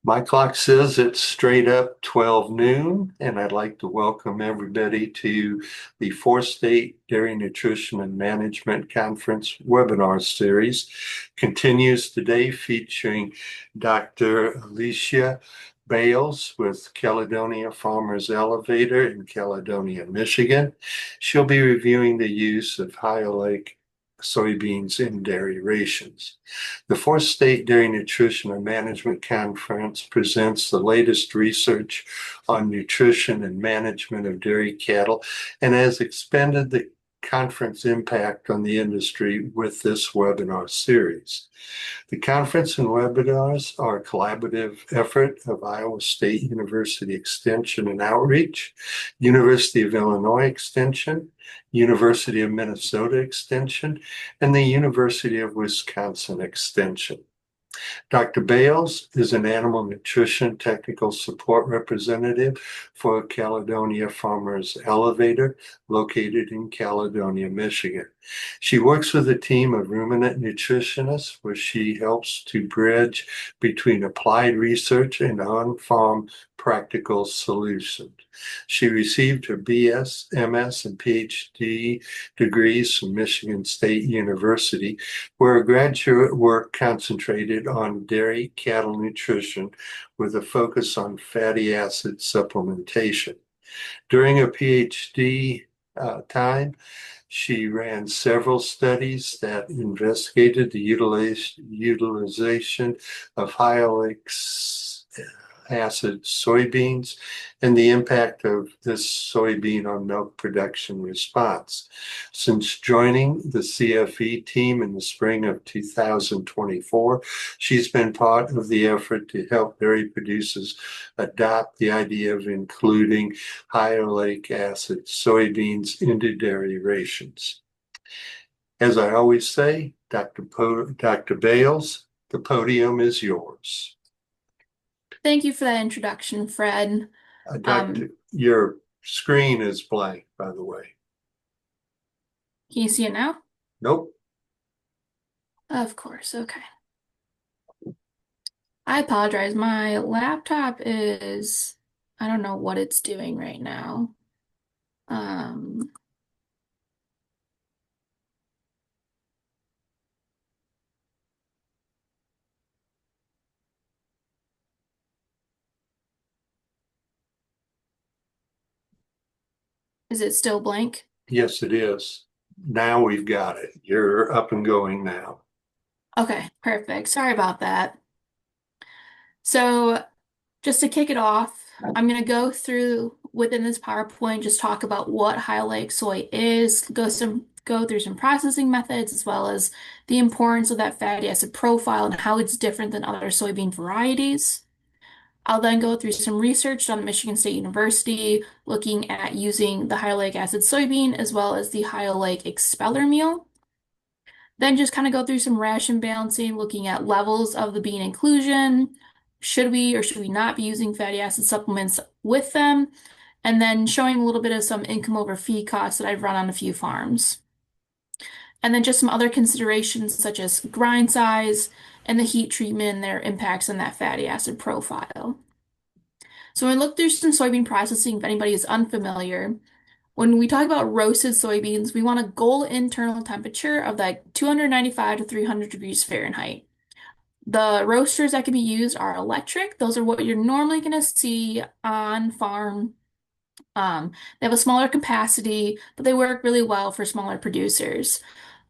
My clock says it's straight up 12 noon, and I'd like to welcome everybody to the Fourth State Dairy Nutrition and Management Conference webinar series. Continues today featuring Dr. Alycia Bales with Caledonia Farmers Elevator in Caledonia, Michigan. She'll be reviewing the use of Oleic soybeans in dairy rations. The Fourth State Dairy Nutrition and Management Conference presents the latest research on nutrition and management of dairy cattle and has expanded the conference impact on the industry with this webinar series. The conference and webinars are a collaborative effort of Iowa State University Extension and Outreach, University of Illinois Extension, University of Minnesota Extension, and the University of Wisconsin Extension. Dr. Bales is an animal nutrition technical support representative for Caledonia Farmers Elevator, located in Caledonia, Michigan. She works with a team of ruminant nutritionists where she helps to bridge between applied research and on-farm practical solutions. She received her BS, MS, and PhD degrees from Michigan State University, where her graduate work concentrated on dairy cattle nutrition with a focus on fatty acid supplementation. During her PhD time, she ran several studies that investigated the utilization of high oleic acid soybeans and the impact of this soybean on milk production response. Since joining the CFE team in the spring of 2024, she's been part of the effort to help dairy producers adopt the idea of including high oleic acid soybeans into dairy rations. As I always say, Dr. Bales, the podium is yours. Thank you for that introduction, Fred. Your screen is blank, by the way. Can you see it now? Nope. Of course, okay. I apologize. My laptop I don't know what it's doing right now. Um, is it still blank? Yes, it is. Now we've got it. You're up and going now. Okay, perfect. Sorry about that. So just to kick it off, I'm going to go through within this PowerPoint, just talk about what high oleic soy is, go through some processing methods, as well as the importance of that fatty acid profile and how it's different than other soybean varieties. I'll then go through some research done at Michigan State University, looking at using the high oleic acid soybean as well as the high oleic expeller meal. Then just kind of go through some ration balancing, looking at levels of the bean inclusion. Should we or should we not be using fatty acid supplements with them? And then showing a little bit of some income over feed costs that I've run on a few farms. And then just some other considerations such as grind size and the heat treatment and their impacts on that fatty acid profile. So when we look through some soybean processing, if anybody is unfamiliar, when we talk about roasted soybeans, we want a goal internal temperature of like 295 to 300 degrees Fahrenheit. The roasters that can be used are electric. Those are what you're normally going to see on farm. They have a smaller capacity, but they work really well for smaller producers.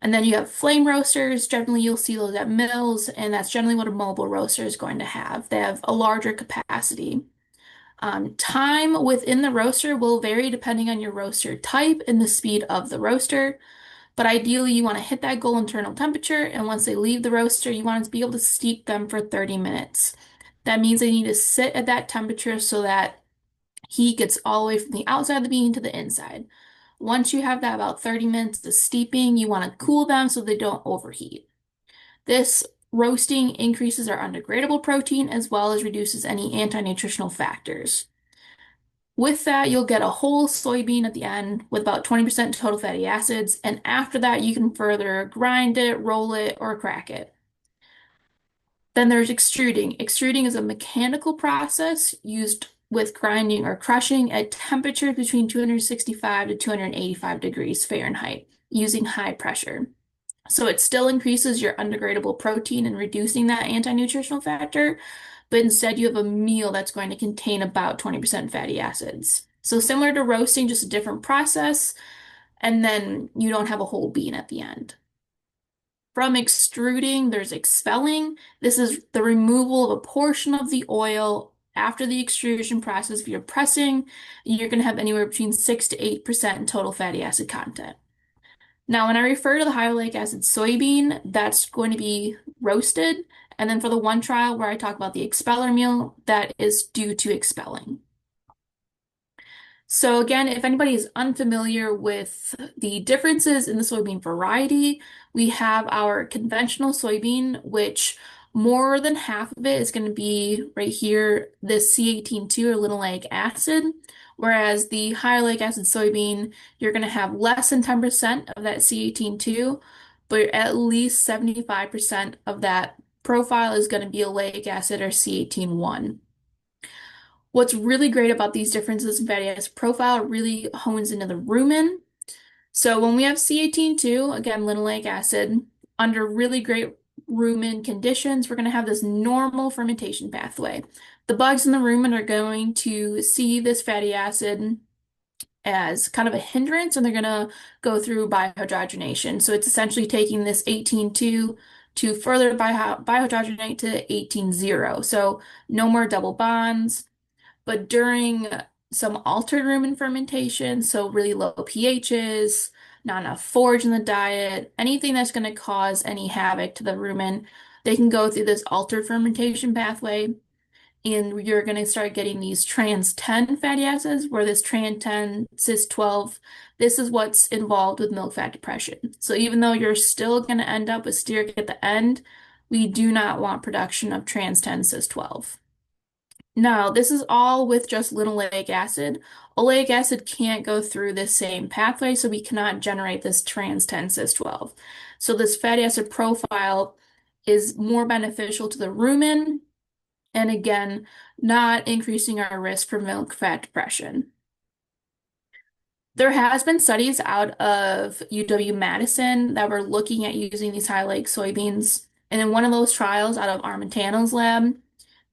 And then you have flame roasters. Generally, you'll see those at mills, and that's generally what a mobile roaster is going to have. They have a larger capacity. Time within the roaster will vary depending on your roaster type and the speed of the roaster. But ideally, you want to hit that goal internal temperature, and once they leave the roaster, you want to be able to steep them for 30 minutes. That means they need to sit at that temperature so that heat gets all the way from the outside of the bean to the inside. Once you have that about 30 minutes of steeping, you want to cool them so they don't overheat. This roasting increases our undegradable protein as well as reduces any anti-nutritional factors. With that, you'll get a whole soybean at the end with about 20% total fatty acids, and after that, you can further grind it, roll it, or crack it. Then there's extruding. Extruding is a mechanical process used with grinding or crushing at temperatures between 265 to 285 degrees Fahrenheit using high pressure. So it still increases your undegradable protein and reducing that anti-nutritional factor, but instead you have a meal that's going to contain about 20% fatty acids. So similar to roasting, just a different process, and then you don't have a whole bean at the end. From extruding, there's expelling. This is the removal of a portion of the oil after the extrusion process via pressing. You're going to have anywhere between 6 to 8% in total fatty acid content. Now, when I refer to the high oleic acid soybean, that's going to be roasted. And then for the one trial where I talk about the expeller meal, that is due to expelling. So again, if anybody is unfamiliar with the differences in the soybean variety, we have our conventional soybean, which more than half of it is going to be right here, this C18-2 or linoleic acid, whereas the high oleic acid soybean, you're going to have less than 10% of that C18-2, but at least 75% of that profile is going to be oleic acid or C18-1. What's really great about these differences in fatty acid profile really hones into the rumen. So when we have C18-2, again, linoleic acid, under really great rumen conditions, we're going to have this normal fermentation pathway. The bugs in the rumen are going to see this fatty acid as kind of a hindrance, and they're going to go through biohydrogenation. So it's essentially taking this 18-2 to further biohydrogenate to 18-0. So no more double bonds. But during some altered rumen fermentation, so really low pHs, not enough forage in the diet, anything that's going to cause any havoc to the rumen, they can go through this altered fermentation pathway, and you're going to start getting these trans 10 fatty acids, where this trans 10, cis 12, this is what's involved with milk fat depression. So even though you're still going to end up with stearic at the end, we do not want production of trans 10, cis 12. Now, this is all with just linoleic acid. Oleic acid can't go through this same pathway, so we cannot generate this trans 10 cis 12. So this fatty acid profile is more beneficial to the rumen, and again, not increasing our risk for milk fat depression. There has been studies out of UW-Madison that were looking at using these high oleic soybeans, and in one of those trials out of Armentano's lab,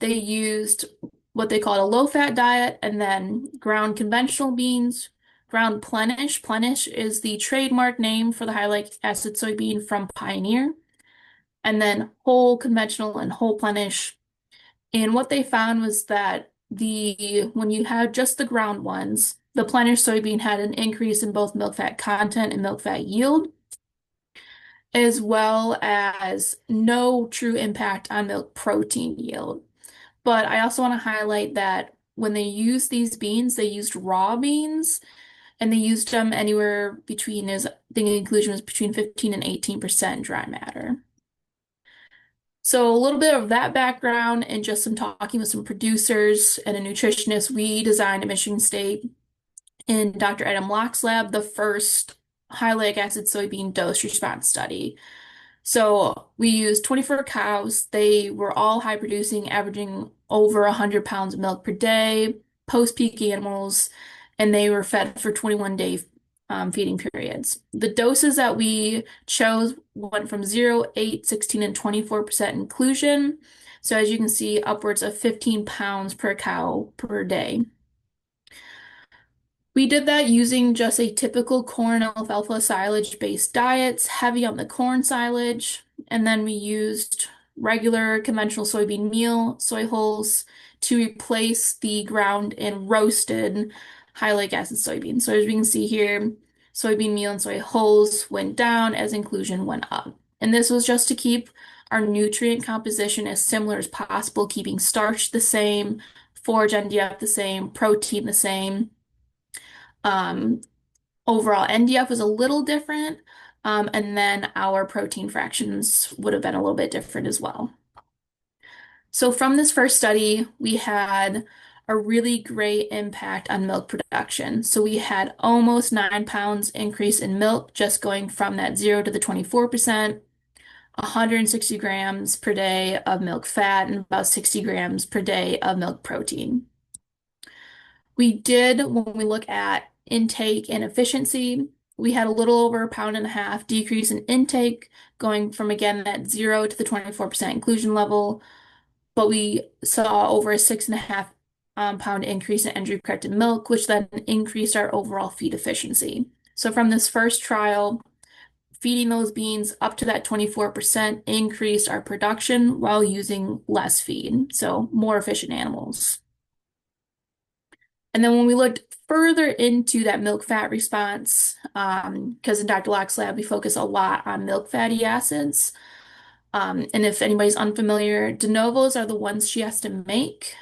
they used what they called a low-fat diet and then ground conventional beans, ground Plenish. Plenish is the trademark name for the high oleic acid soybean from Pioneer, and then whole conventional and whole Plenish. And what they found was that when you had just the ground ones, the Plenish soybean had an increase in both milk fat content and milk fat yield, as well as no true impact on milk protein yield. But I also want to highlight that when they used these beans, they used raw beans, and they used them anywhere between, I think the inclusion was between 15 and 18% dry matter. So a little bit of that background and just some talking with some producers and a nutritionist, we designed at Michigan State in Dr. Adam Locke's lab the first high oleic acid soybean dose response study. So we used 24 cows. They were all high producing, averaging over 100 pounds of milk per day, post-peak animals, and they were fed for 21-day feeding periods. The doses that we chose went from 0, 8, 16, and 24% inclusion. So as you can see, upwards of 15 pounds per cow per day. We did that using just a typical corn alfalfa silage-based diets, heavy on the corn silage, and then we used regular conventional soybean meal, soy hulls, to replace the ground and roasted high oleic acid soybeans. So as we can see here, soybean meal and soy hulls went down as inclusion went up. And this was just to keep our nutrient composition as similar as possible, keeping starch the same, forage NDF the same, protein the same. Um, Overall, NDF was a little different, and then our protein fractions would have been a little bit different as well. So from this first study, we had a really great impact on milk production. So we had almost 9 pounds increase in milk just going from that 0 to the 24%. 160 grams per day of milk fat and about 60 grams per day of milk protein. We did, when we look at intake and efficiency, we had a little over a pound and a half decrease in intake, going from again that 0 to the 24% inclusion level, but we saw over a 6.5 pound increase in entry-corrected milk, which then increased our overall feed efficiency. So from this first trial, feeding those beans up to that 24% increased our production while using less feed, so more efficient animals. And then when we looked further into that milk fat response, because in Dr. Locke's lab, we focus a lot on milk fatty acids. And if anybody's unfamiliar, de novos are the ones she has to make.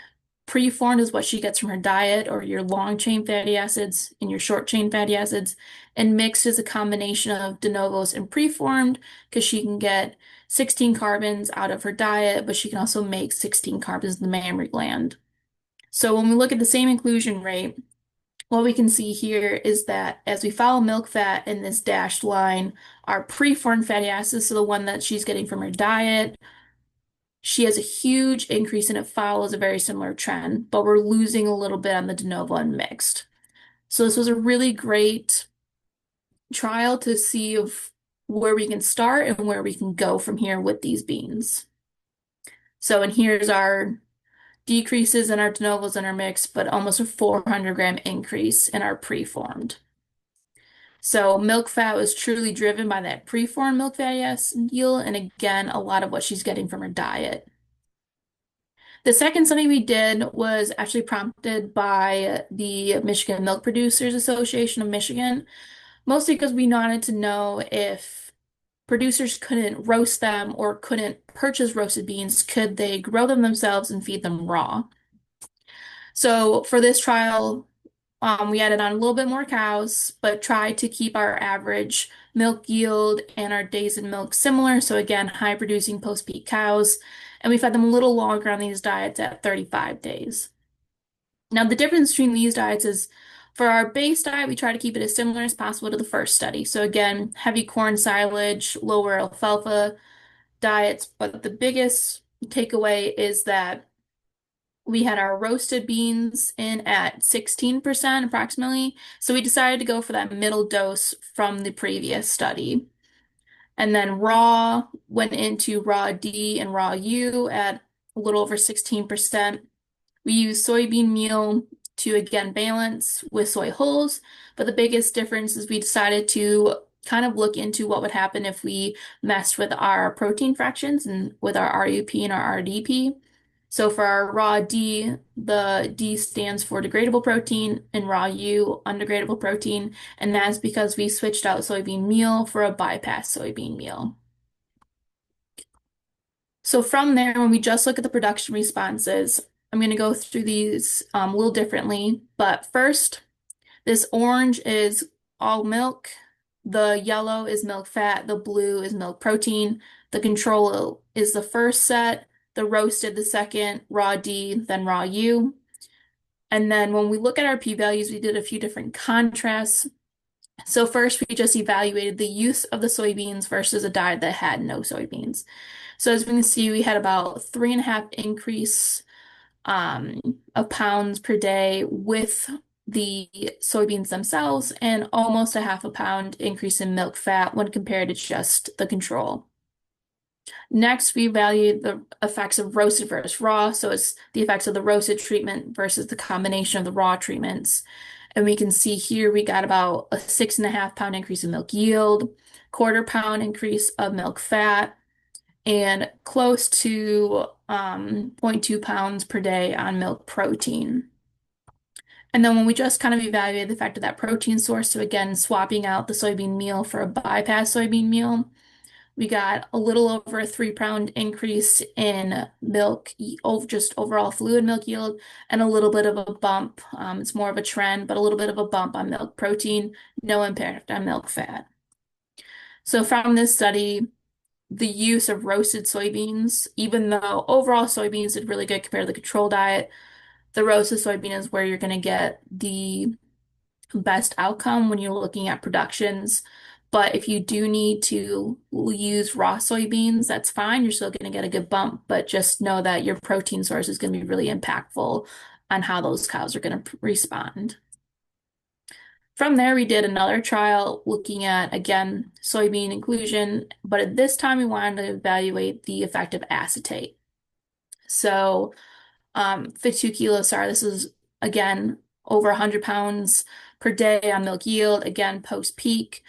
Preformed is what she gets from her diet, or your long chain fatty acids and your short chain fatty acids. And mixed is a combination of de novos and preformed because she can get 16 carbons out of her diet, but she can also make 16 carbons in the mammary gland. So when we look at the same inclusion rate, what we can see here is that as we follow milk fat in this dashed line, our preformed fatty acids, so the one that she's getting from her diet, she has a huge increase and it follows a very similar trend, but we're losing a little bit on the de novo and mixed. So this was a really great trial to see of where we can start and where we can go from here with these beans. So, and here's our decreases in our de novos and our mix, but almost a 400-gram increase in our preformed. So milk fat was truly driven by that preformed milk fatty acid yield, and again, a lot of what she's getting from her diet. The second study we did was actually prompted by the Michigan Milk Producers Association of Michigan, mostly because we wanted to know if producers couldn't roast them or couldn't purchase roasted beans, could they grow them themselves and feed them raw? So for this trial, we added on a little bit more cows, but tried to keep our average milk yield and our days in milk similar. So again, high producing post-peak cows. And we fed them a little longer on these diets at 35 days. Now, the difference between these diets is for our base diet, we try to keep it as similar as possible to the first study. So again, heavy corn silage, lower alfalfa diets. But the biggest takeaway is that we had our roasted beans in at 16% approximately. So we decided to go for that middle dose from the previous study. And then raw went into raw D and raw U at a little over 16%. We used soybean meal to again balance with soy hulls, but the biggest difference is we decided to kind of look into what would happen if we messed with our protein fractions and with our RUP and our RDP. So for our raw D, the D stands for degradable protein, and raw U, undegradable protein, and that's because we switched out soybean meal for a bypass soybean meal. So from there, when we just look at the production responses, I'm going to go through these a little differently. But first, this orange is all milk. The yellow is milk fat. The blue is milk protein. The control is the first set. The roasted, the second, raw D, then raw U. And then when we look at our p-values, we did a few different contrasts. So first, we just evaluated the use of the soybeans versus a diet that had no soybeans. So as we can see, we had about 3.5 increase of pounds per day with the soybeans themselves, and almost a 0.5 pound increase in milk fat when compared to just the control. Next, we evaluate the effects of roasted versus raw. So it's the effects of the roasted treatment versus the combination of the raw treatments. And we can see here we got about a 6.5 pound increase in milk yield, 1/4 pound increase of milk fat, and close to 0.2 pounds per day on milk protein. And then when we just kind of evaluate the effect of that protein source, so again, swapping out the soybean meal for a bypass soybean meal, we got a little over a 3 pound increase in milk, just overall fluid milk yield, and a little bit of a bump. It's more of a trend, but a little bit of a bump on milk protein, no impact on milk fat. So from this study, the use of roasted soybeans, even though overall soybeans did really good compared to the control diet, the roasted soybean is where you're going to get the best outcome when you're looking at productions. But if you do need to use raw soybeans, that's fine. You're still going to get a good bump, but just know that your protein source is going to be really impactful on how those cows are going to respond. From there, we did another trial looking at, again, soybean inclusion, but at this time we wanted to evaluate the effect of acetate. So, 52 kilos, sorry, this is again over 100 pounds per day on milk yield, again, post peak.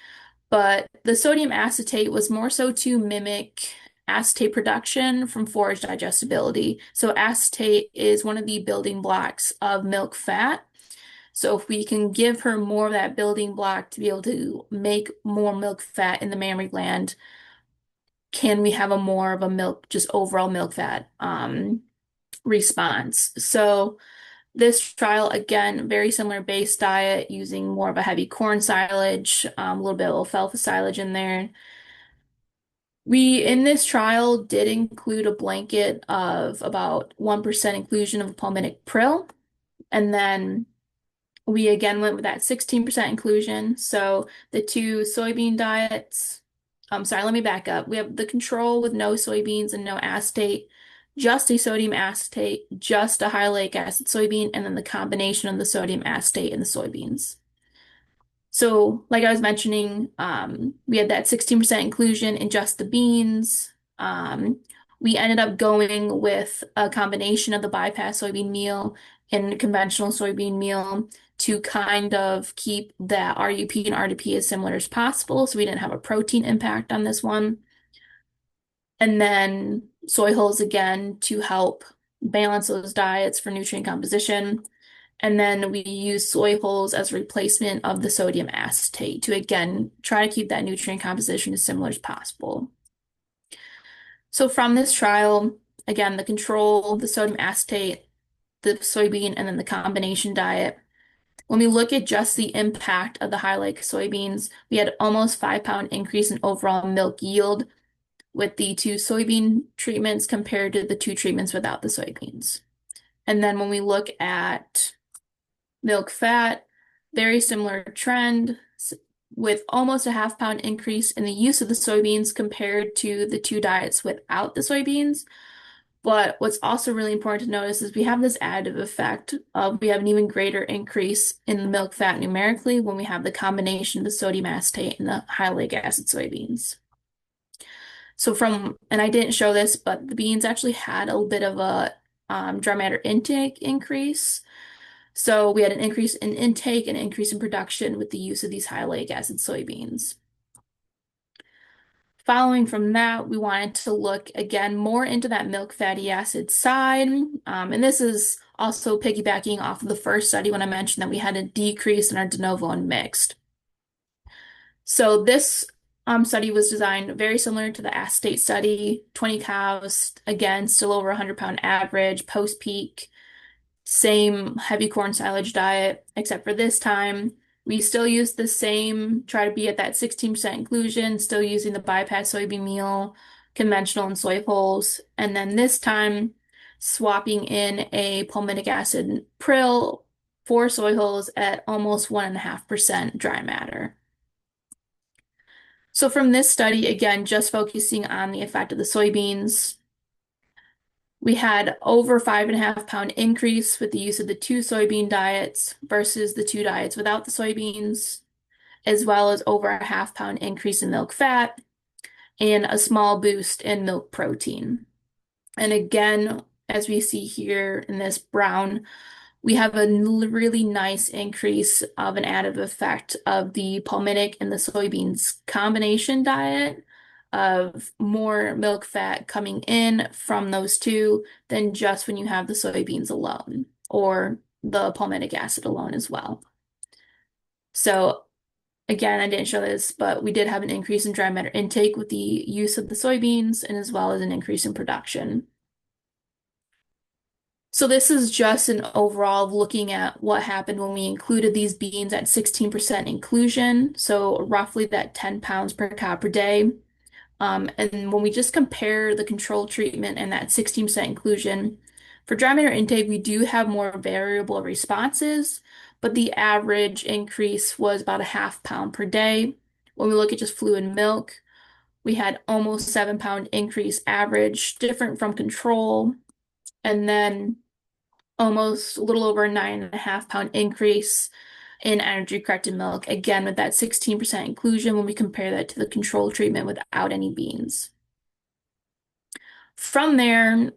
But the sodium acetate was more so to mimic acetate production from forage digestibility. So, acetate is one of the building blocks of milk fat. So if we can give her more of that building block to be able to make more milk fat in the mammary gland, can we have a more of a milk, just overall milk fat response? So this trial, again, very similar base diet using more of a heavy corn silage, a little bit of alfalfa silage in there. We, in this trial, did include a blanket of about 1% inclusion of palmitic prill. And then we again went with that 16% inclusion. So the two soybean diets, sorry, let me back up. We have the control with no soybeans and no acetate, just a sodium acetate, just a high oleic acid soybean, and then the combination of the sodium acetate and the soybeans. So, like I was mentioning, we had that 16% inclusion in just the beans. We ended up going with a combination of the bypass soybean meal and conventional soybean meal to kind of keep that RUP and RDP as similar as possible. So we didn't have a protein impact on this one. And then soy hulls again to help balance those diets for nutrient composition. And then we use soy hulls as a replacement of the sodium acetate to again try to keep that nutrient composition as similar as possible. So from this trial, again, the control, the sodium acetate, the soybean, and then the combination diet. When we look at just the impact of the high oleic soybeans, we had almost 5 pound increase in overall milk yield with the two soybean treatments compared to the two treatments without the soybeans. And then when we look at milk fat, very similar trend with almost a 1/2 pound increase in the use of the soybeans compared to the two diets without the soybeans. But what's also really important to notice is we have this additive effect of we have an even greater increase in the milk fat numerically when we have the combination of the sodium acetate and the high oleic acid soybeans. So and I didn't show this, but the beans actually had a bit of a dry matter intake increase. So we had an increase in intake and an increase in production with the use of these high oleic acid soybeans. Following from that, we wanted to look again more into that milk fatty acid side. And this is also piggybacking off of the first study when I mentioned that we had a decrease in our de novo and mixed. So this study was designed very similar to the acetate study, 20 cows, again, still over 100-pound average, post-peak, same heavy corn silage diet, except for this time, we still use the same, try to be at that 16% inclusion, still using the bypass soybean meal, conventional and soy hulls. And then this time, swapping in a palmitic acid prill for soy hulls at almost 1.5% dry matter. So from this study, again, just focusing on the effect of the soybeans, we had over 5.5 pound increase with the use of the two soybean diets versus the two diets without the soybeans, as well as over a 1/2 pound increase in milk fat and a small boost in milk protein. And again, as we see here in this brown, we have a really nice increase of an additive effect of the palmitic and the soybeans combination diet of more milk fat coming in from those two than just when you have the soybeans alone or the palmitic acid alone as well. So again, I didn't show this, but we did have an increase in dry matter intake with the use of the soybeans and as well as an increase in production. So this is just an overall of looking at what happened when we included these beans at 16% inclusion, so roughly that 10 pounds per cow per day. And when we just compare the control treatment and that 16% inclusion, for dry matter intake, we do have more variable responses, but the average increase was about a 1/2 pound per day, When we look at just fluid milk, we had almost 7 pound increase average, different from control, and then almost a little over a 9.5 pound increase in energy corrected milk, again with that 16% inclusion when we compare that to the control treatment without any beans. From there,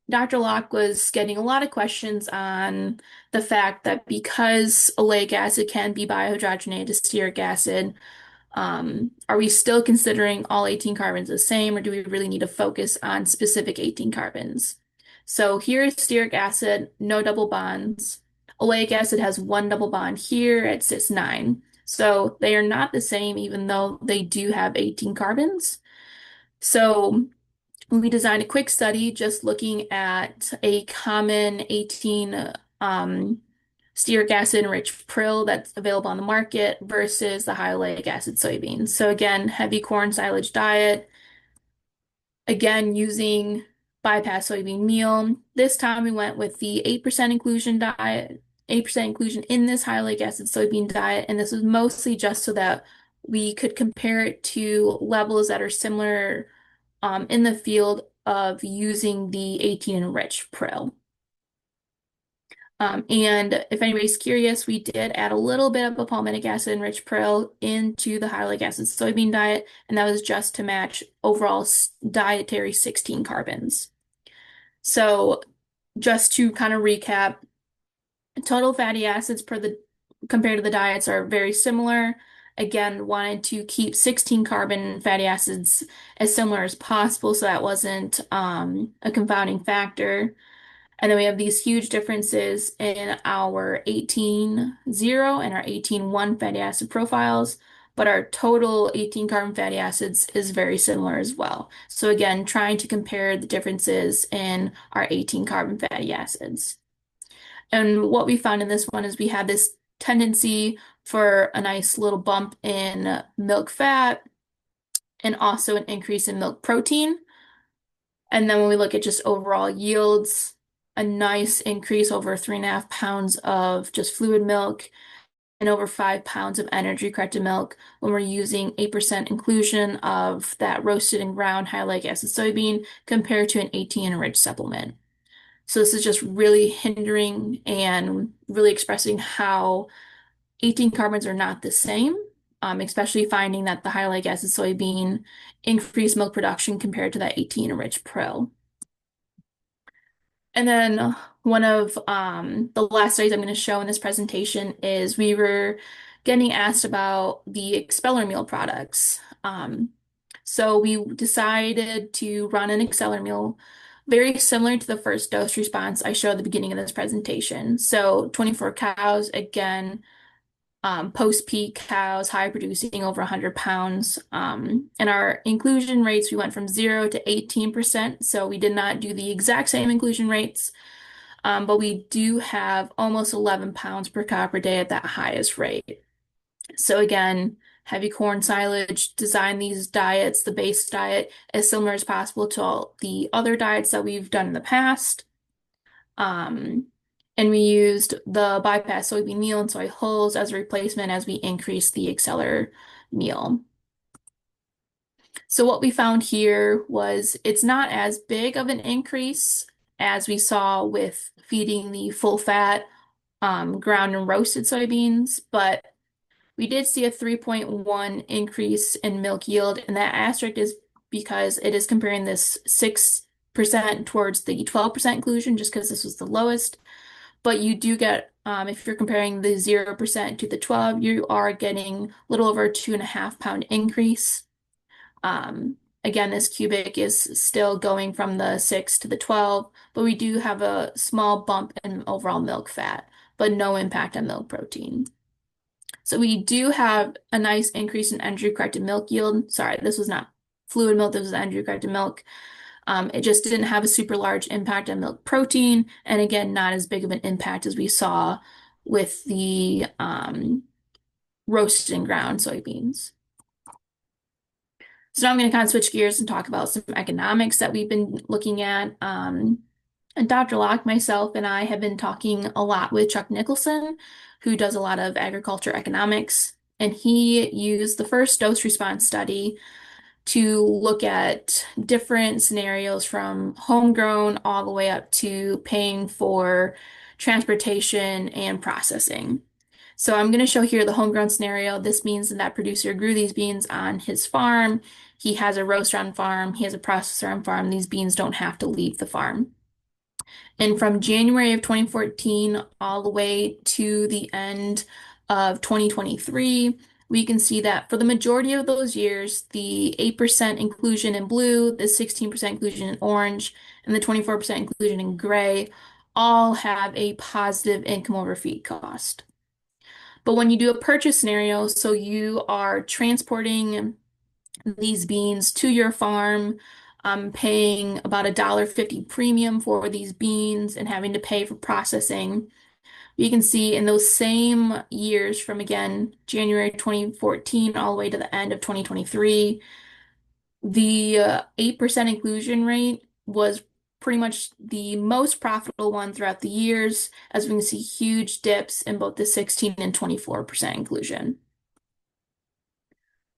Dr. Locke was getting a lot of questions on the fact that because oleic acid can be biohydrogenated to stearic acid, are we still considering all 18 carbons the same, or do we really need to focus on specific 18 carbons? So here is stearic acid, no double bonds. Oleic acid has one double bond here at cis-9. So they are not the same, even though they do have 18 carbons. So we designed a quick study just looking at a common 18 stearic acid enriched prill that's available on the market versus the high oleic acid soybeans. So again, heavy corn silage diet, again using bypass soybean meal. This time we went with the 8% inclusion diet, 8% inclusion in this high oleic acid soybean diet, and this was mostly just so that we could compare it to levels that are similar in the field of using the 18 enriched prill. And if anybody's curious, we did add a little bit of a palmitic acid enriched prill into the high oleic acid soybean diet, and that was just to match overall dietary 16 carbons. So just to kind of recap, total fatty acids compared to the diets are very similar. Again, wanted to keep 16 carbon fatty acids as similar as possible so that wasn't a confounding factor. And then we have these huge differences in our 18.0 and our 18.1 fatty acid profiles, but our total 18 carbon fatty acids is very similar as well. So again, trying to compare the differences in our 18 carbon fatty acids. And what we found in this one is we had this tendency for a nice little bump in milk fat and also an increase in milk protein. And then when we look at just overall yields, a nice increase over 3.5 pounds of just fluid milk and over 5 pounds of energy corrected milk when we're using 8% inclusion of that roasted and ground high oleic acid soybean compared to an 18 enriched supplement. So this is just really hindering and really expressing how 18 carbons are not the same, especially finding that the high oleic acid soybean increased milk production compared to that 18 enriched prill. And then one of the last studies I'm going to show in this presentation is we were getting asked about the expeller meal products. So we decided to run an expeller meal very similar to the first dose response I showed at the beginning of this presentation. So 24 cows, again, post-peak cows, high producing over 100 pounds. And our inclusion rates, we went from 0 to 18%. So we did not do the exact same inclusion rates, but we do have almost 11 pounds per cow per day at that highest rate. So again, heavy corn silage, design these diets, the base diet, as similar as possible to all the other diets that we've done in the past. And we used the bypass soybean meal and soy hulls as a replacement as we increased the exceller meal. So what we found here was it's not as big of an increase as we saw with feeding the full fat ground and roasted soybeans, but we did see a 3.1 increase in milk yield, and that asterisk is because it is comparing this 6% towards the 12% inclusion, just because this was the lowest. But you do get, if you're comparing the 0% to the 12, you are getting a little over a 2.5 pound increase. Again, this cubic is still going from the 6 to the 12, but we do have a small bump in overall milk fat, but no impact on milk protein. So we do have a nice increase in energy corrected milk yield. Sorry, this was not fluid milk, this was energy corrected milk. It just didn't have a super large impact on milk protein, and again, not as big of an impact as we saw with the roasted and ground soybeans. So now I'm going to kind of switch gears and talk about some economics that we've been looking at. And Dr. Locke, myself, and I have been talking a lot with Chuck Nicholson, who does a lot of agriculture economics. and he used the first dose response study to look at different scenarios from homegrown all the way up to paying for transportation and processing. So I'm going to show here the homegrown scenario. This means that producer grew these beans on his farm. He has a roaster on farm. He has a processor on farm. These beans don't have to leave the farm. And from January of 2014 all the way to the end of 2023, we can see that for the majority of those years, the 8% inclusion in blue, the 16% inclusion in orange, and the 24% inclusion in gray all have a positive income over feed cost. But when you do a purchase scenario, so you are transporting these beans to your farm, paying about $1.50 premium for these beans and having to pay for processing. You can see in those same years from again January 2014 all the way to the end of 2023, the 8% inclusion rate was pretty much the most profitable one throughout the years, as we can see huge dips in both the 16 and 24% inclusion.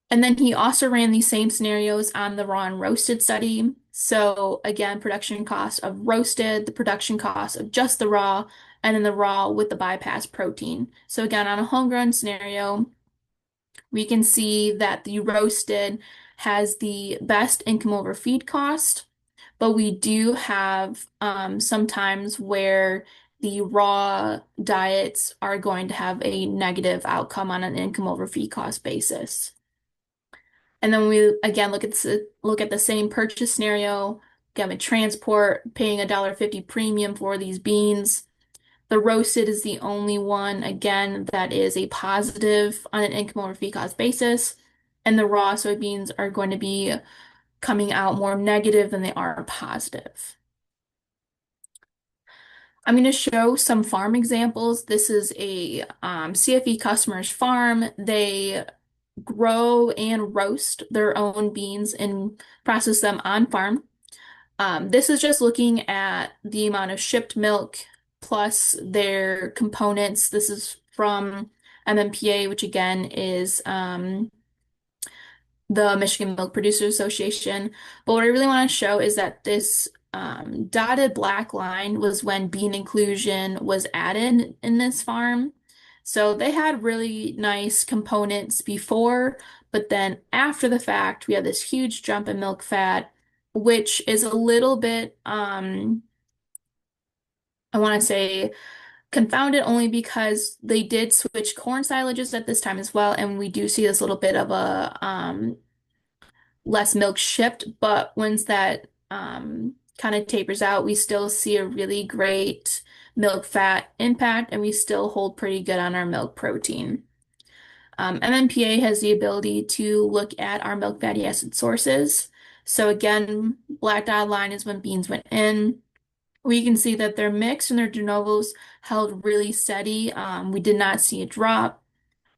And then he also ran these same scenarios on the raw and roasted study. So again, production cost of roasted, the production cost of just the raw, and then the raw with the bypass protein. So again, on a homegrown scenario, we can see that the roasted has the best income over feed cost, but we do have sometimes where the raw diets are going to have a negative outcome on an income over feed cost basis. And then we again look at the same purchase scenario, again with transport, paying $1.50 premium for these beans. The roasted is the only one, again, that is a positive on an income over feed cost basis. And the raw soybeans are going to be coming out more negative than they are positive. I'm going to show some farm examples. This is a CFE customer's farm. They grow and roast their own beans and process them on farm. This is just looking at the amount of shipped milk plus their components. This is from MMPA, which again is the Michigan Milk Producers Association. But what I really want to show is that this dotted black line was when bean inclusion was added in this farm. So they had really nice components before, but then after the fact, we have this huge jump in milk fat, which is a little bit, I want to say, confounded only because they did switch corn silages at this time as well, and we do see this little bit of a less milk shipped, but once that kind of tapers out, we still see a really great milk fat impact and we still hold pretty good on our milk protein. MMPA has the ability to look at our milk fatty acid sources. So again, black dotted line is when beans went in. We can see that their mix and their de novos held really steady. We did not see a drop,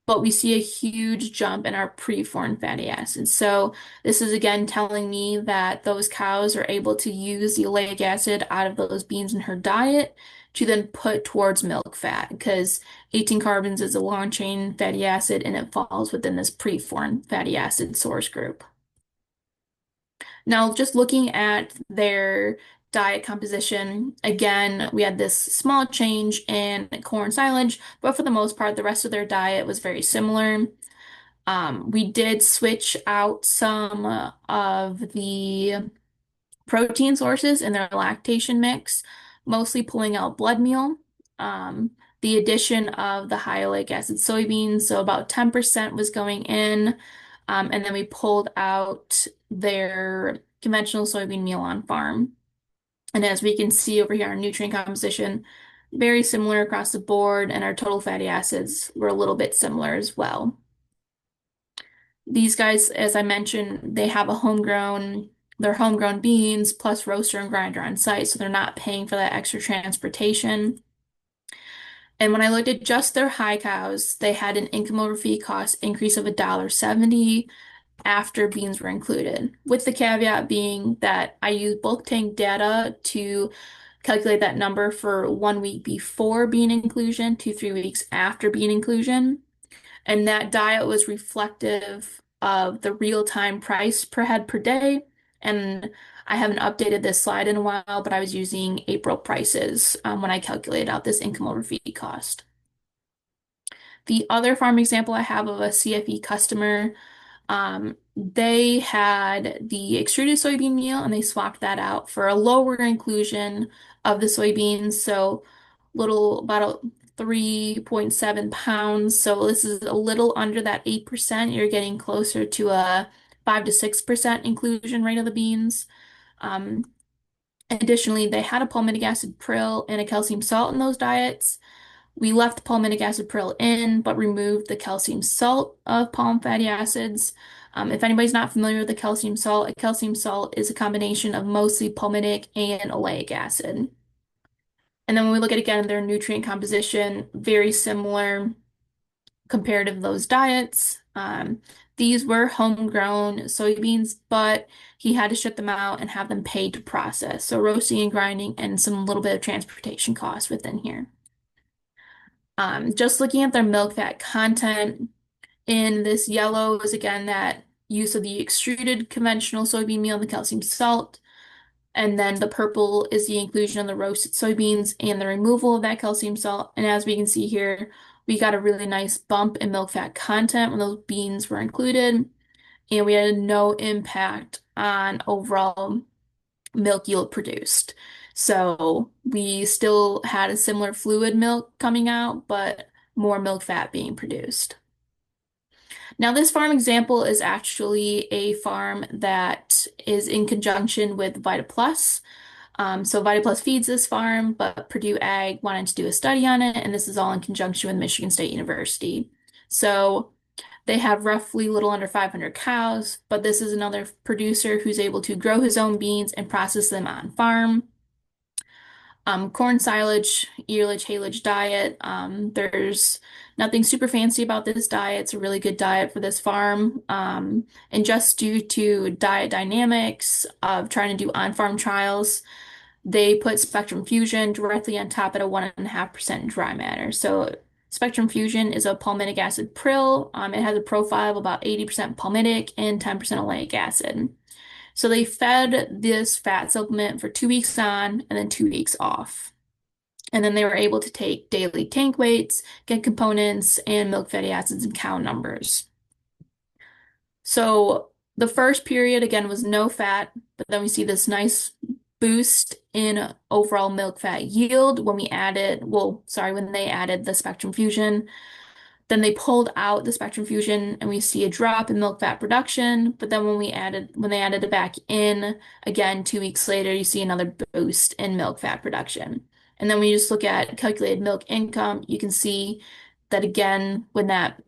but we see a huge jump in our pre-formed fatty acids. So this is again telling me that those cows are able to use the oleic acid out of those beans in her diet to then put towards milk fat because 18 carbons is a long chain fatty acid and it falls within this pre-formed fatty acid source group. Now, just looking at their diet composition, again, we had this small change in corn silage, but for the most part, the rest of their diet was very similar. We did switch out some of the protein sources in their lactation mix, mostly pulling out blood meal. Um, the addition of the high oleic acid soybeans, so about 10% was going in, and then we pulled out their conventional soybean meal on farm. And as we can see over here, our nutrient composition, very similar across the board, and our total fatty acids were a little bit similar as well. These guys, as I mentioned, they have they're homegrown beans plus roaster and grinder on site, so they're not paying for that extra transportation. And when I looked at just their high cows, they had an income over feed cost increase of $1.70 after beans were included, with the caveat being that I use bulk tank data to calculate that number for 1 week before bean inclusion to 3 weeks after bean inclusion. And that diet was reflective of the real-time price per head per day. And I haven't updated this slide in a while, but I was using April prices when I calculated out this income over feed cost. The other farm example I have of a CFE customer, they had the extruded soybean meal and they swapped that out for a lower inclusion of the soybeans. So about 3.7 pounds. So this is a little under that 8%. You're getting closer to a 5 to 6% inclusion rate of the beans. Um, Additionally, they had a palmitic acid prill and a calcium salt in those diets. We left the palmitic acid prill in, but removed the calcium salt of palm fatty acids. If anybody's not familiar with the calcium salt, a calcium salt is a combination of mostly palmitic and oleic acid. And then when we look at again their nutrient composition, very similar comparative to those diets. These were homegrown soybeans, but he had to ship them out and have them paid to process. So roasting and grinding and some little bit of transportation costs within here. Just looking at their milk fat content in this yellow is again that use of the extruded conventional soybean meal and the calcium salt. And then the purple is the inclusion of the roasted soybeans and the removal of that calcium salt. And as we can see here, we got a really nice bump in milk fat content when those beans were included. And we had no impact on overall milk yield produced. So we still had a similar fluid milk coming out, but more milk fat being produced. Now, this farm example is actually a farm that is in conjunction with VitaPlus. So VitaPlus feeds this farm, but Purdue Ag wanted to do a study on it, and this is all in conjunction with Michigan State University. So they have roughly a little under 500 cows, but this is another producer who's able to grow his own beans and process them on farm. Corn silage, earlage, haylage diet. There's nothing super fancy about this diet. It's a really good diet for this farm. And just due to diet dynamics of trying to do on-farm trials, they put Spectrum Fusion directly on top at a 1.5% dry matter. So Spectrum Fusion is a palmitic acid prill. It has a profile of about 80% palmitic and 10% oleic acid. So they fed this fat supplement for 2 weeks on and then 2 weeks off. And then they were able to take daily tank weights, get components, and milk fatty acids and cow numbers. So the first period, again, was no fat, but then we see this nice boost in overall milk fat yield when when they added the Spectrum Fusion. Then they pulled out the Spectrum Fusion and we see a drop in milk fat production. But then when they added it back in, again, 2 weeks later, you see another boost in milk fat production. And then when you just look at calculated milk income, you can see that again, when that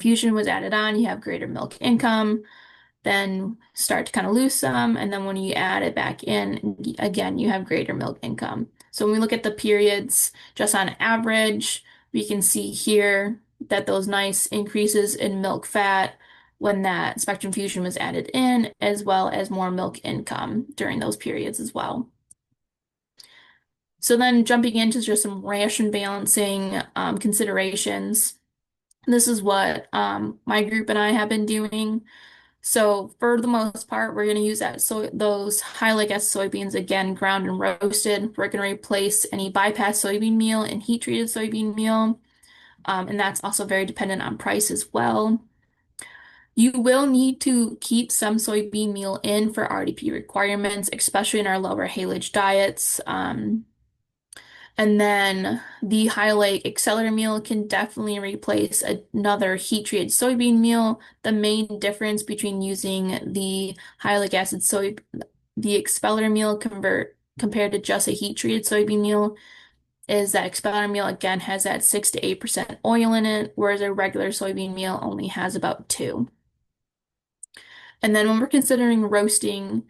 fusion was added on, you have greater milk income, then start to kind of lose some. And then when you add it back in, again, you have greater milk income. So when we look at the periods, just on average, we can see here that those nice increases in milk fat when that Spectrum Fusion was added in, as well as more milk income during those periods as well. So then jumping into just some ration balancing considerations. This is what my group and I have been doing. So for the most part, we're going to use those high oleic acid soybeans again, ground and roasted. We're going to replace any bypass soybean meal and heat treated soybean meal. And that's also very dependent on price as well. You will need to keep some soybean meal in for RDP requirements, especially in our lower haylage diets. And then the high oleic accelerator meal can definitely replace another heat treated soybean meal. The main difference between using the high oleic acid the expeller meal compared to just a heat treated soybean meal is that expeller meal again has that 6 to 8% oil in it, whereas a regular soybean meal only has about 2. And then when we're considering roasting,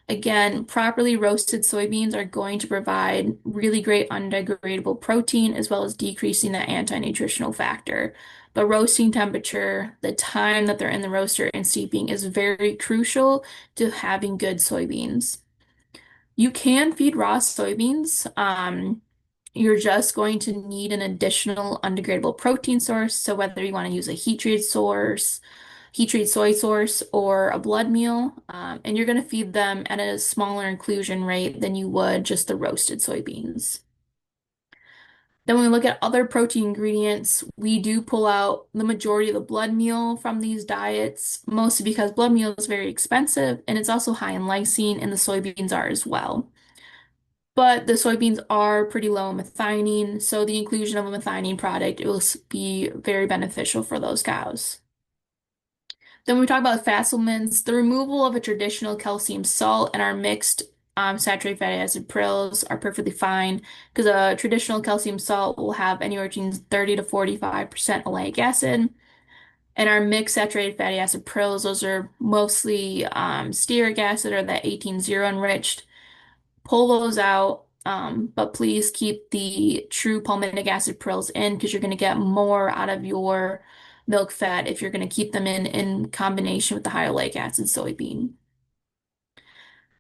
again, properly roasted soybeans are going to provide really great undegradable protein as well as decreasing that anti-nutritional factor. But roasting temperature, the time that they're in the roaster and steeping is very crucial to having good soybeans. You can feed raw soybeans. You're just going to need an additional undegradable protein source. So whether you want to use a heat treated soy source or a blood meal, and you're going to feed them at a smaller inclusion rate than you would just the roasted soybeans. Then when we look at other protein ingredients, we do pull out the majority of the blood meal from these diets, mostly because blood meal is very expensive and it's also high in lysine, and the soybeans are as well. But the soybeans are pretty low in methionine, so the inclusion of a methionine product will be very beneficial for those cows. Then when we talk about fat supplements, the removal of a traditional calcium salt and our mixed saturated fatty acid prills are perfectly fine because a traditional calcium salt will have anywhere between 30 to 45% oleic acid. And our mixed saturated fatty acid prills, those are mostly stearic acid or that 18-0 enriched. Pull those out, but please keep the true palmitic acid prills in because you're going to get more out of your milk fat if you're going to keep them in combination with the high oleic acid soybean.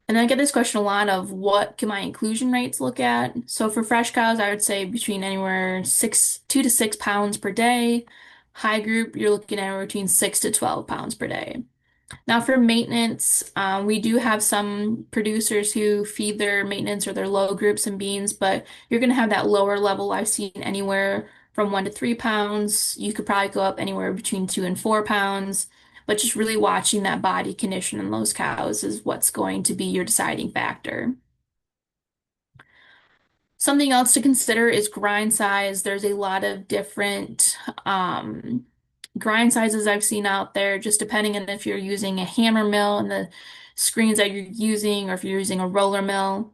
And I get this question a lot of what can my inclusion rates look at? So for fresh cows, I would say between anywhere 2 to 6 pounds per day. High group, you're looking at anywhere between 6 to 12 pounds per day. Now, for maintenance, we do have some producers who feed their maintenance or their low groups in beans, but you're going to have that lower level. I've seen anywhere from 1 to 3 pounds. You could probably go up anywhere between 2 and 4 pounds, but just really watching that body condition in those cows is what's going to be your deciding factor. Something else to consider is grind size. There's a lot of different grind sizes I've seen out there, just depending on if you're using a hammer mill and the screens that you're using, or if you're using a roller mill.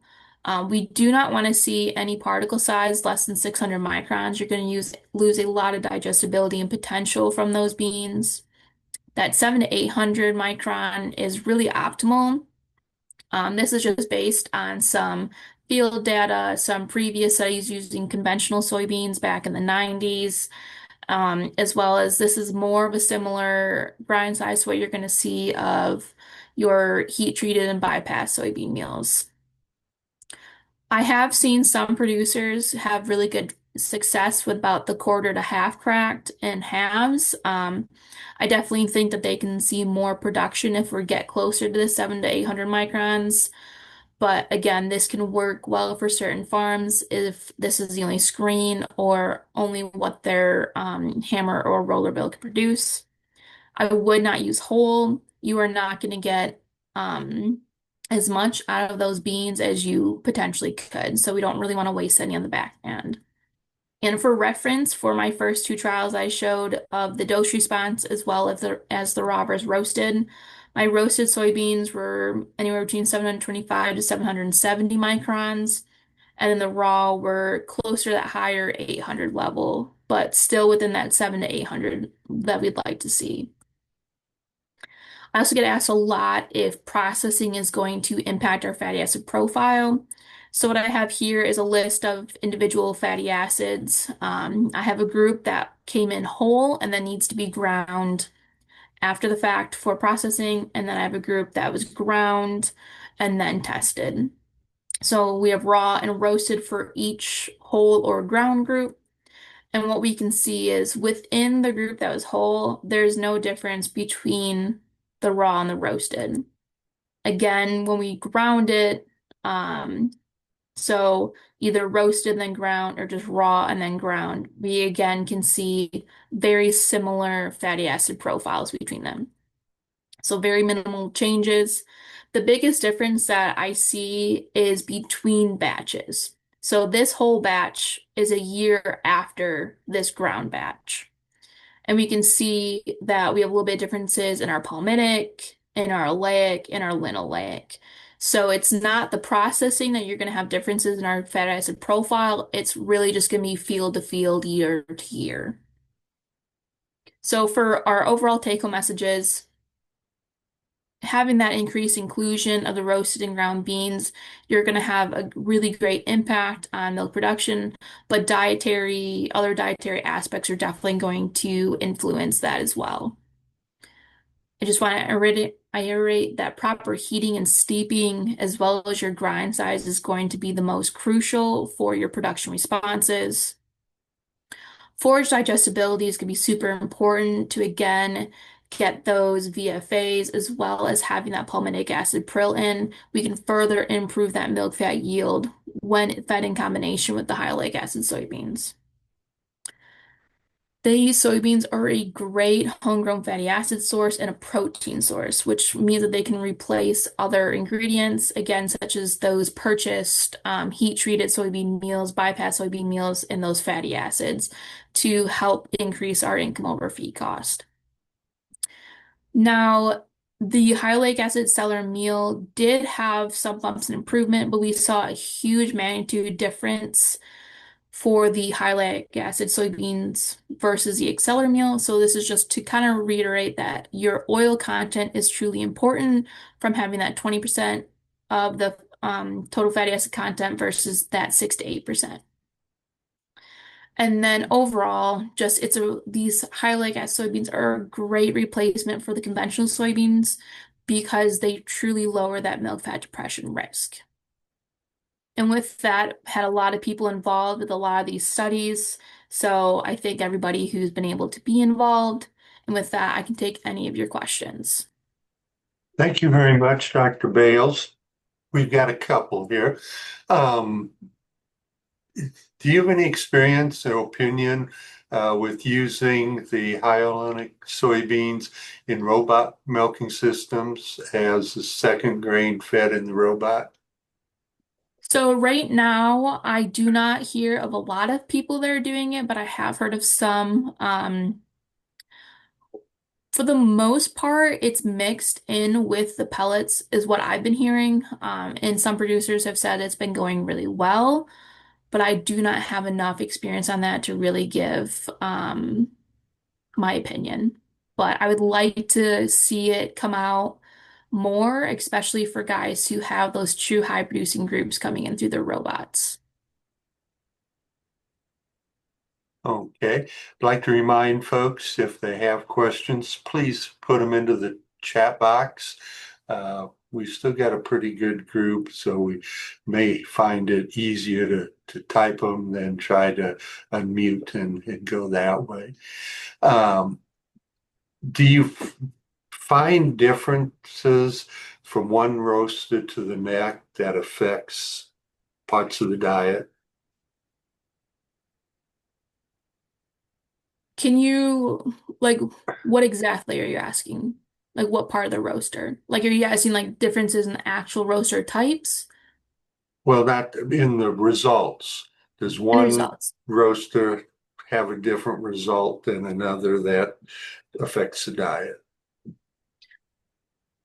We do not want to see any particle size less than 600 microns. You're going to lose a lot of digestibility and potential from those beans. That 7 to 800 micron is really optimal. This is just based on some field data, some previous studies using conventional soybeans back in the 90s, as well as this is more of a similar grind size to what you're going to see of your heat treated and bypass soybean meals. I have seen some producers have really good success with about the quarter to half cracked and halves. I definitely think that they can see more production if we get closer to the 7 to 800 microns. But again, this can work well for certain farms if this is the only screen or only what their hammer or roller bill can produce. I would not use whole. You are not going to get as much out of those beans as you potentially could. So we don't really want to waste any on the back end. And for reference, for my first two trials I showed of the dose response as well as the raw versus roasted, my roasted soybeans were anywhere between 725 to 770 microns, and then the raw were closer to that higher 800 level, but still within that 7 to 800 that we'd like to see. I also get asked a lot if processing is going to impact our fatty acid profile. So what I have here is a list of individual fatty acids. I have a group that came in whole and then needs to be ground after the fact for processing, and then I have a group that was ground and then tested. So we have raw and roasted for each whole or ground group. And what we can see is within the group that was whole, there's no difference between the raw and the roasted. Again, when we ground it, so either roasted then ground or just raw and then ground, we again can see very similar fatty acid profiles between them. So very minimal changes. The biggest difference that I see is between batches. So this whole batch is a year after this ground batch. And we can see that we have a little bit of differences in our palmitic, in our oleic, in our linoleic. So it's not the processing that you're going to have differences in our fatty acid profile. It's really just going to be field to field, year to year. So for our overall take-home messages, having that increased inclusion of the roasted and ground beans, you're going to have a really great impact on milk production, but other dietary aspects are definitely going to influence that as well. I just want to iterate that proper heating and steeping, as well as your grind size, is going to be the most crucial for your production responses. Forage digestibility is going to be super important to, again, get those VFAs, as well as having that palmitic acid prill in. We can further improve that milk fat yield when fed in combination with the high oleic acid soybeans. These soybeans are a great homegrown fatty acid source and a protein source, which means that they can replace other ingredients, again, such as those purchased heat-treated soybean meals, bypass soybean meals, and those fatty acids to help increase our income over feed cost. Now, the high oleic acid stellar meal did have some bumps and improvement, but we saw a huge magnitude difference for the high oleic acid soybeans versus the Exceller meal. So this is just to kind of reiterate that your oil content is truly important from having that 20% of the total fatty acid content versus that 6 to 8%. And then overall, just these high oleic acid soybeans are a great replacement for the conventional soybeans because they truly lower that milk fat depression risk. And with that, had a lot of people involved with a lot of these studies. So I thank everybody who's been able to be involved. And with that, I can take any of your questions. Thank you very much, Dr. Bales. We've got a couple here. Um, do you have any experience or opinion with using the hyaluronic soybeans in robot milking systems as a second grain fed in the robot? So right now, I do not hear of a lot of people that are doing it, but I have heard of some. For the most part, it's mixed in with the pellets, is what I've been hearing. And some producers have said it's been going really well, but I do not have enough experience on that to really give my opinion. But I would like to see it come out more, especially for guys who have those true high producing groups coming in through their robots. Okay. I'd like to remind folks if they have questions, please put them into the chat box. We've still got a pretty good group, so we may find it easier to type them than try to unmute and go that way. Um, do you find differences from one roaster to the next that affects parts of the diet? Can you, like, what exactly are you asking? Like, what part of the roaster? Like, are you asking, like, differences in actual roaster types Well, not in the results. Does and one results? roaster have a different result than another that affects the diet?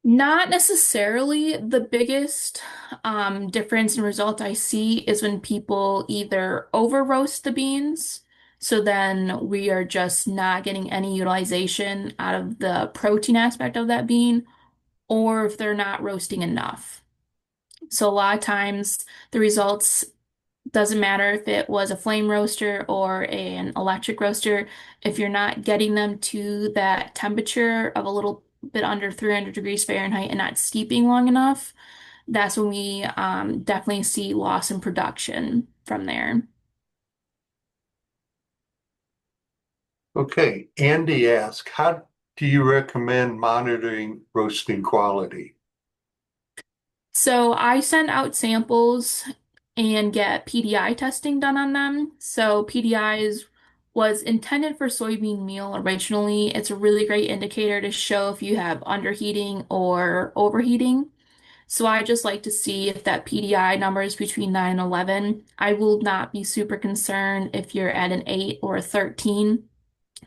Not necessarily. The biggest difference in result I see is when people either over roast the beans, so then we are just not getting any utilization out of the protein aspect of that bean, or if they're not roasting enough. So a lot of times the results doesn't matter if it was a flame roaster or an electric roaster, if you're not getting them to that temperature of a little bit under 300 degrees Fahrenheit and not steeping long enough, that's when we definitely see loss in production from there. Okay, Andy asked, how do you recommend monitoring roasting quality? So I send out samples and get PDI testing done on them. So was intended for soybean meal originally. It's a really great indicator to show if you have underheating or overheating. So I just like to see if that PDI number is between 9 and 11. I will not be super concerned if you're at an 8 or a 13.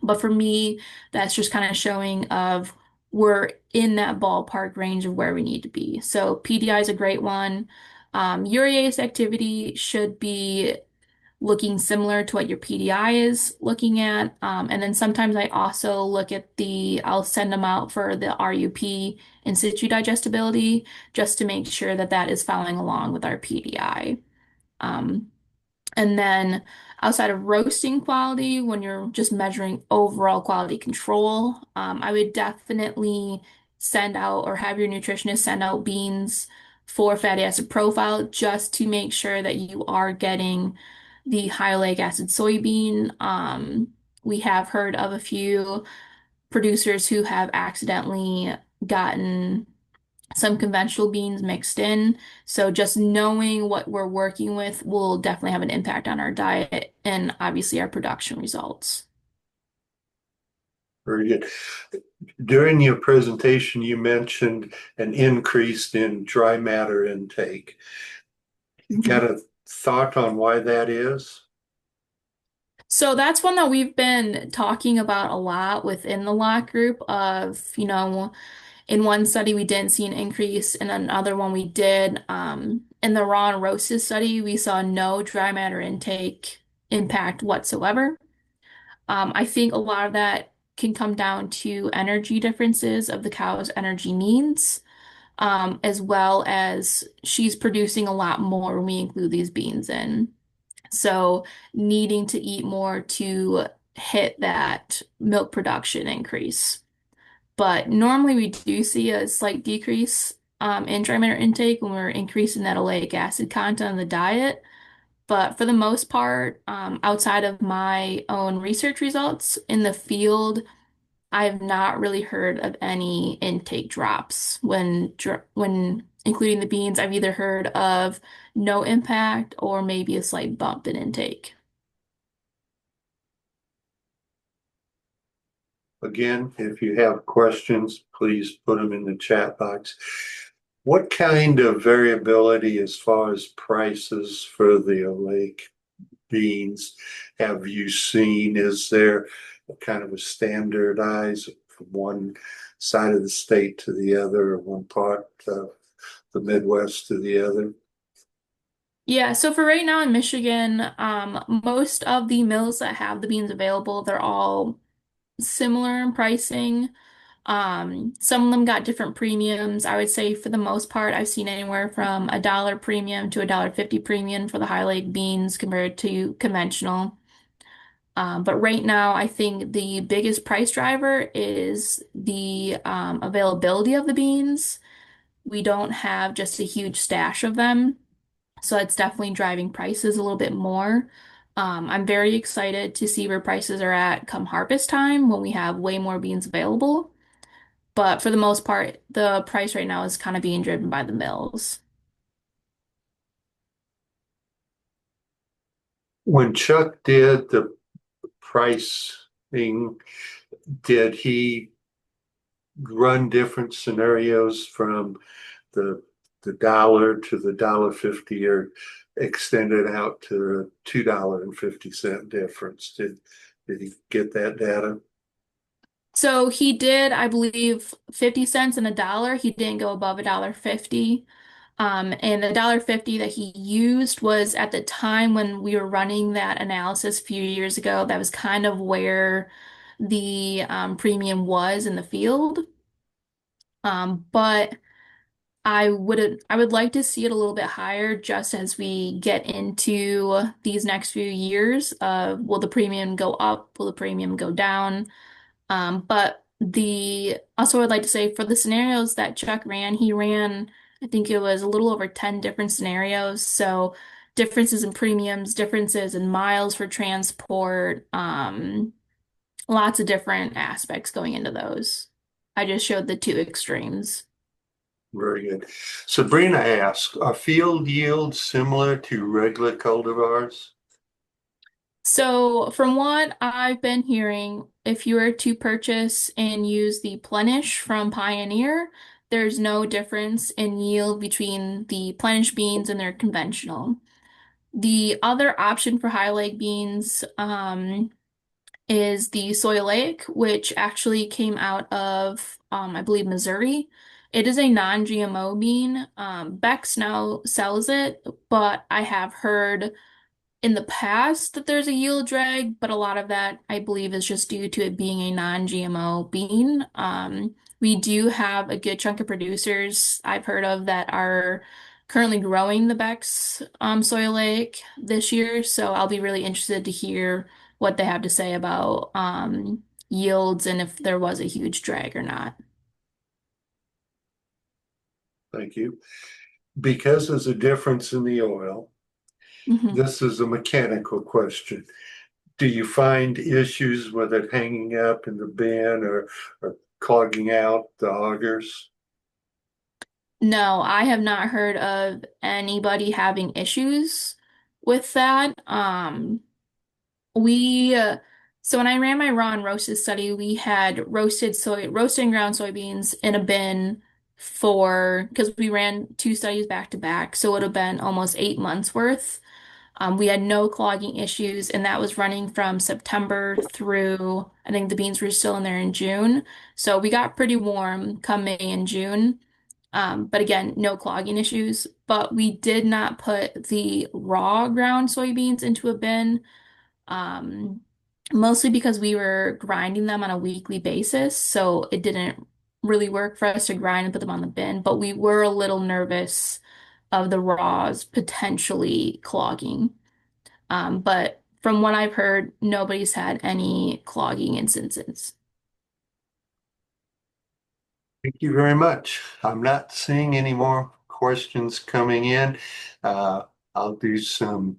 But for me, that's just kind of showing of we're in that ballpark range of where we need to be. So PDI is a great one. Urease activity should be looking similar to what your PDI is looking at. And then sometimes I also look at I'll send them out for the RUP in situ digestibility just to make sure that that is following along with our PDI. Um, And then outside of roasting quality, when you're just measuring overall quality control, I would definitely send out or have your nutritionist send out beans for fatty acid profile just to make sure that you are getting the high oleic acid soybean. We have heard of a few producers who have accidentally gotten some conventional beans mixed in. So just knowing what we're working with will definitely have an impact on our diet and obviously our production results. Very good. During your presentation, you mentioned an increase in dry matter intake. You Mhm. got a thought on why that is? So that's one that we've been talking about a lot within the lot group of, in one study we didn't see an increase, in another one we did. In the raw and roasted study, we saw no dry matter intake impact whatsoever. I think a lot of that can come down to energy differences of the cow's energy needs, as well as she's producing a lot more when we include these beans in. So needing to eat more to hit that milk production increase. But normally we do see a slight decrease in dry matter intake when we're increasing that oleic acid content in the diet. But for the most part, outside of my own research results in the field, I've not really heard of any intake drops when including the beans. I've either heard of no impact or maybe a slight bump in intake. Again, if you have questions, please put them in the chat box. What kind of variability as far as prices for the Oleic beans have you seen? Is there a kind of a standardized from one side of the state to the other, or one part of the Midwest to the other? Yeah, so for right now in Michigan, most of the mills that have the beans available, they're all similar in pricing. Some of them got different premiums. I would say for the most part, I've seen anywhere from $1 premium to $1.50 premium for the high leg beans compared to conventional. But right now, I think the biggest price driver is the availability of the beans. We don't have just a huge stash of them, so it's definitely driving prices a little bit more. I'm very excited to see where prices are at come harvest time when we have way more beans available. But for the most part, the price right now is kind of being driven by the mills. When Chuck did the pricing, did he run different scenarios from the the dollar to the $1.50 or extended out to a $2.50 difference? Did he get that data? So he did, I believe, 50 cents and a dollar. He didn't go above $1.50. And the $1.50 that he used was at the time when we were running that analysis a few years ago. That was kind of where the premium was in the field. But I would like to see it a little bit higher just as we get into these next few years of will the premium go up? Will the premium go down? But the also I'd like to say for the scenarios that Chuck ran, he ran, I think it was a little over 10 different scenarios. So differences in premiums, differences in miles for transport, lots of different aspects going into those. I just showed the two extremes. Very good. Sabrina asks, are field yields similar to regular cultivars? So, from what I've been hearing, if you were to purchase and use the Plenish from Pioneer, there's no difference in yield between the Plenish beans and their conventional. The other option for high leg beans is the Soy Lake, which actually came out of, I believe, Missouri. It is a non-GMO bean. Bex now sells it, but I have heard in the past that there's a yield drag, but a lot of that I believe is just due to it being a non-GMO bean. We do have a good chunk of producers I've heard of that are currently growing the Beck's soy oleic this year, so I'll be really interested to hear what they have to say about yields and if there was a huge drag or not. Thank you. Because there's a difference in the oil, Mhm. this is a mechanical question. Do you find issues with it hanging up in the bin or clogging out the augers? No, I have not heard of anybody having issues with that. We so when I ran my raw and roasted study, we had roasted and ground soybeans in a bin for because we ran two studies back to back, so it would have been almost 8 months worth. We had no clogging issues, and that was running from September through, I think the beans were still in there in June. So we got pretty warm come May and June. But again, no clogging issues. But we did not put the raw ground soybeans into a bin, um, mostly because we were grinding them on a weekly basis. So it didn't really work for us to grind and put them on the bin. But we were a little nervous of the raws potentially clogging. But from what I've heard, nobody's had any clogging instances. Thank you very much. I'm not seeing any more questions coming in. Uh, I'll do some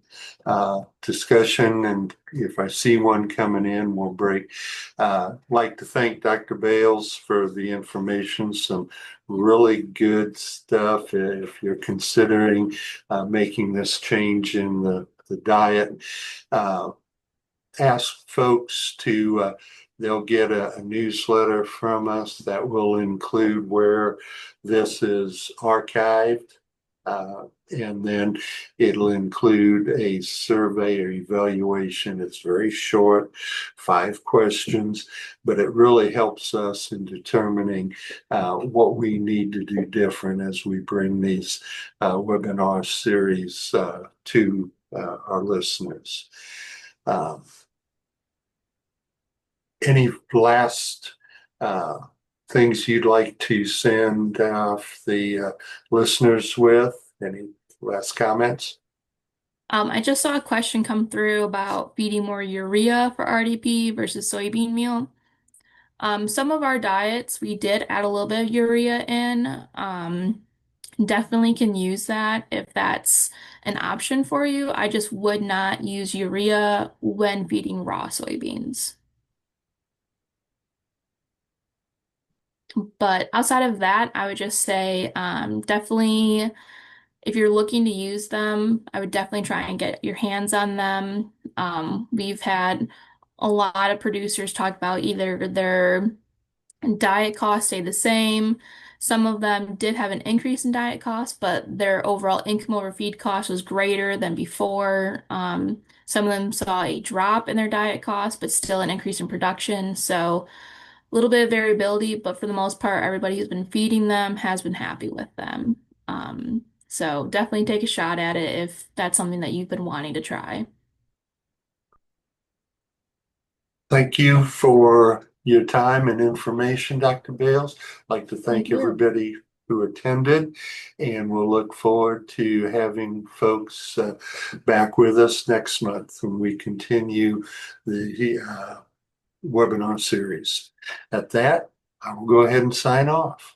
discussion, and if I see one coming in, we'll break. Like to thank Dr. Bales for the information, some really good stuff. If you're considering making this change in the diet, uh, ask folks to, they'll get a newsletter from us that will include where this is archived. And then it'll include a survey or evaluation. It's very short, 5 questions, but it really helps us in determining what we need to do different as we bring these webinar series to our listeners. Um, any last uh, things you'd like to send off the listeners with? Any last comments? I just saw a question come through about feeding more urea for RDP versus soybean meal. Some of our diets, we did add a little bit of urea in. Definitely can use that if that's an option for you. I just would not use urea when feeding raw soybeans. But outside of that, I would just say definitely if you're looking to use them, I would definitely try and get your hands on them. We've had a lot of producers talk about either their diet costs stay the same. Some of them did have an increase in diet costs, but their overall income over feed cost was greater than before. Some of them saw a drop in their diet costs, but still an increase in production. So a little bit of variability, but for the most part, everybody who's been feeding them has been happy with them. So definitely take a shot at it if that's something that you've been wanting to try. Thank you for your time and information, Dr. Bales. I'd like to Thank thank you. everybody who attended, and we'll look forward to having folks back with us next month when we continue the webinar series. At that, I will go ahead and sign off.